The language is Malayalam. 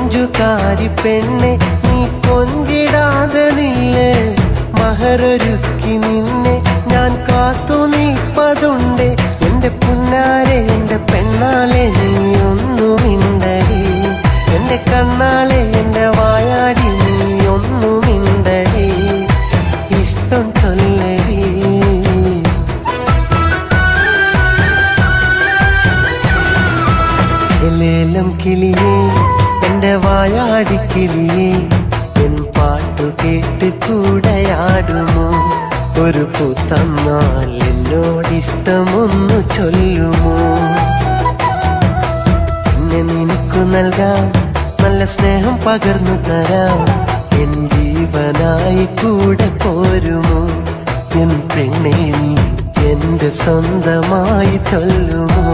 മൊഞ്ചുകാരി പെണ്ണെ നീ കൊഞ്ചിടാതെ നില്ല്, മഹറൊരുക്കി നിന്നെ ഞാൻ കാത്തു നിൽപ്പതുണ്ട്. എന്റെ പുന്നാരെ എന്റെ പെണ്ണാലെ നീ ഒന്നു മിണ്ടടി, എന്റെ കണ്ണാലെ എന്റെ വായാടി നീ ഒന്നു മിണ്ടടി, ഇഷ്ടം ചൊല്ലടി. ലേലം കിളിയേ എന്റെ വായാടി കിളിയേ, എൻ പാട്ടു കേട്ട് കൂടെയാടുമോ? ഒരു പൂത്തന്നാൽ എന്നോടിഷ്ടമൊന്നു ചൊല്ലുമോ? എന്നെ നിനക്കു നൽകാം, നല്ല സ്നേഹം പകർന്നു തരാം, എൻ ജീവനായി കൂടെ പോരുമോ? എൻ പെണ്ണെ നീ എന്റെ സ്വന്തമായി ചൊല്ലുമോ?